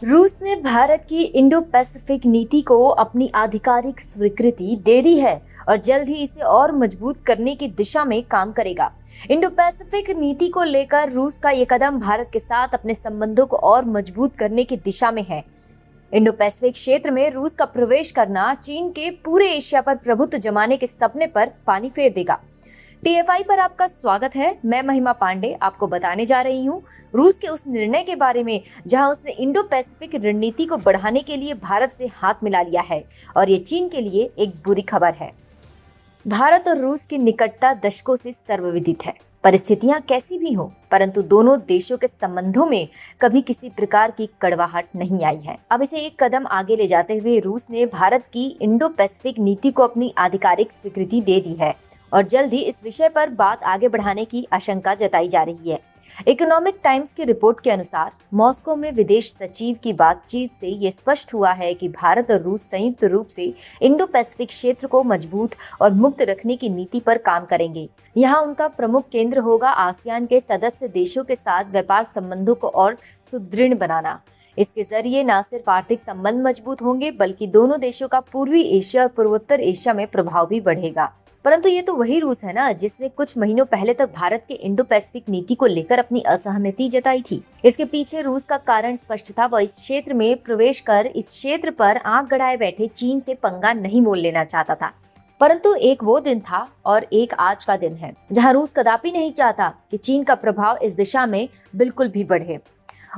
रूस ने भारत की इंडो पैसिफिक नीति को अपनी आधिकारिक स्वीकृति दे दी है और जल्द ही इसे और मजबूत करने की दिशा में काम करेगा। इंडो पैसिफिक नीति को लेकर रूस का ये कदम भारत के साथ अपने संबंधों को और मजबूत करने की दिशा में है। इंडो पैसिफिक क्षेत्र में रूस का प्रवेश करना चीन के पूरे एशिया पर प्रभुत्व जमाने के सपने पर पानी फेर देगा। टीएफआई पर आपका स्वागत है। मैं महिमा पांडे आपको बताने जा रही हूँ रूस के उस निर्णय के बारे में जहां उसने इंडो पैसिफिक रणनीति को बढ़ाने के लिए भारत से हाथ मिला लिया है और ये चीन के लिए एक बुरी खबर है। भारत और रूस की निकटता दशकों से सर्वविदित है। परिस्थितियां कैसी भी हो, परंतु दोनों देशों के संबंधों में कभी किसी प्रकार की कड़वाहट नहीं आई है। अब इसे एक कदम आगे ले जाते हुए रूस ने भारत की इंडो पैसिफिक नीति को अपनी आधिकारिक स्वीकृति दे दी है और जल्द ही इस विषय पर बात आगे बढ़ाने की आशंका जताई जा रही है। इकोनॉमिक टाइम्स की रिपोर्ट के अनुसार मॉस्को में विदेश सचिव की बातचीत से ये स्पष्ट हुआ है कि भारत और रूस संयुक्त रूप से इंडो पैसिफिक क्षेत्र को मजबूत और मुक्त रखने की नीति पर काम करेंगे। यहाँ उनका प्रमुख केंद्र होगा आसियान के सदस्य देशों के साथ व्यापार संबंधों को और सुदृढ़ बनाना। इसके जरिए न सिर्फ आर्थिक संबंध मजबूत होंगे बल्कि दोनों देशों का पूर्वी एशिया और पूर्वोत्तर एशिया में प्रभाव भी बढ़ेगा। परंतु ये तो वही रूस है ना जिसने कुछ महीनों पहले तक भारत के इंडो पैसिफिक नीति को लेकर अपनी असहमति जताई थी। इसके पीछे रूस का कारण स्पष्ट था। वह इस क्षेत्र में प्रवेश कर इस क्षेत्र पर आंख गड़ाए बैठे चीन से पंगा नहीं मोल लेना चाहता था। परंतु एक वो दिन था और एक आज का दिन है जहाँ रूस कदापि नहीं चाहता कि चीन का प्रभाव इस दिशा में बिल्कुल भी बढ़े।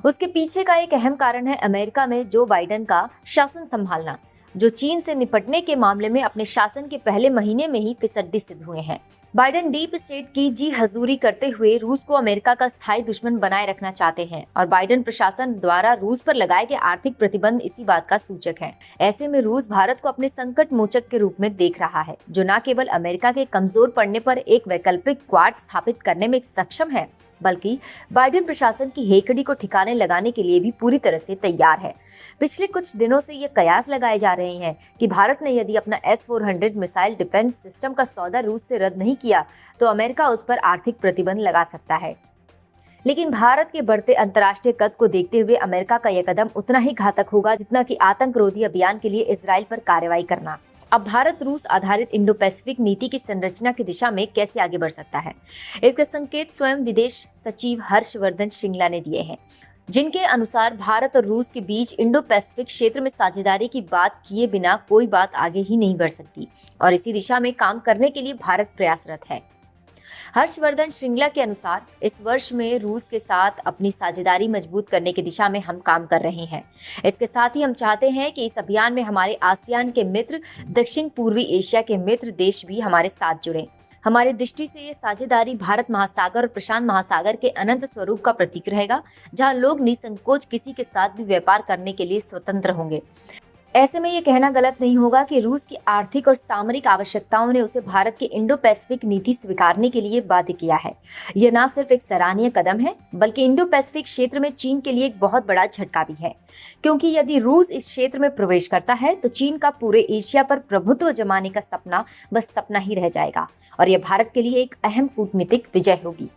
उसके पीछे का एक अहम कारण है अमेरिका में जो बाइडेन का शासन संभालना, जो चीन से निपटने के मामले में अपने शासन के पहले महीने में ही फिसड्डी सिद्ध हुए हैं। बाइडेन डीप स्टेट की जी हजूरी करते हुए रूस को अमेरिका का स्थायी दुश्मन बनाए रखना चाहते हैं और बाइडेन प्रशासन द्वारा रूस पर लगाए गए आर्थिक प्रतिबंध इसी बात का सूचक है। ऐसे में रूस भारत को अपने संकट मोचक के रूप में देख रहा है, जो न केवल अमेरिका के कमजोर पड़ने पर एक वैकल्पिक क्वाड स्थापित करने में सक्षम है बल्कि बाइडेन प्रशासन की हेकड़ी को ठिकाने लगाने के लिए भी पूरी तरह से तैयार है। पिछले कुछ दिनों से ये कयास लगाए जा रहे हैं कि भारत ने यदि अपना S-400 मिसाइल डिफेंस सिस्टम का सौदा रूस से रद्द नहीं किया तो अमेरिका उस पर आर्थिक प्रतिबंध लगा सकता है। लेकिन भारत के बढ़ते अंतर्राष्ट्रीय कद को देखते हुए अमेरिका का यह कदम उतना ही घातक होगा जितना कि आतंकरोधी अभियान के लिए इजराइल पर कार्रवाई करना। अब भारत रूस आधारित इंडो पैसिफिक नीति की संरचना की दिशा में कैसे आगे बढ़ सकता है, इसके संकेत स्वयं विदेश सचिव हर्षवर्धन श्रिंगला ने दिए हैं, जिनके अनुसार भारत और रूस के बीच इंडो पैसिफिक क्षेत्र में साझेदारी की बात किए बिना कोई बात आगे ही नहीं बढ़ सकती और इसी दिशा में काम करने के लिए भारत प्रयासरत है। हर्षवर्धन श्रिंगला के अनुसार इस वर्ष में रूस के साथ अपनी साझेदारी मजबूत करने की दिशा में हम काम कर रहे हैं। इसके साथ ही हम चाहते हैं कि इस अभियान में हमारे आसियान के मित्र, दक्षिण पूर्वी एशिया के मित्र देश भी हमारे साथ जुड़े। हमारी दृष्टि से ये साझेदारी भारत महासागर और प्रशांत महासागर के अनंत स्वरूप का प्रतीक रहेगा, जहां लोग निसंकोच किसी के साथ भी व्यापार करने के लिए स्वतंत्र होंगे। ऐसे में ये कहना गलत नहीं होगा कि रूस की आर्थिक और सामरिक आवश्यकताओं ने उसे भारत की इंडो पैसिफिक नीति स्वीकारने के लिए बाध्य किया है। यह न सिर्फ एक सराहनीय कदम है बल्कि इंडो पैसिफिक क्षेत्र में चीन के लिए एक बहुत बड़ा झटका भी है, क्योंकि यदि रूस इस क्षेत्र में प्रवेश करता है तो चीन का पूरे एशिया पर प्रभुत्व जमाने का सपना बस सपना ही रह जाएगा और यह भारत के लिए एक अहम कूटनीतिक विजय होगी।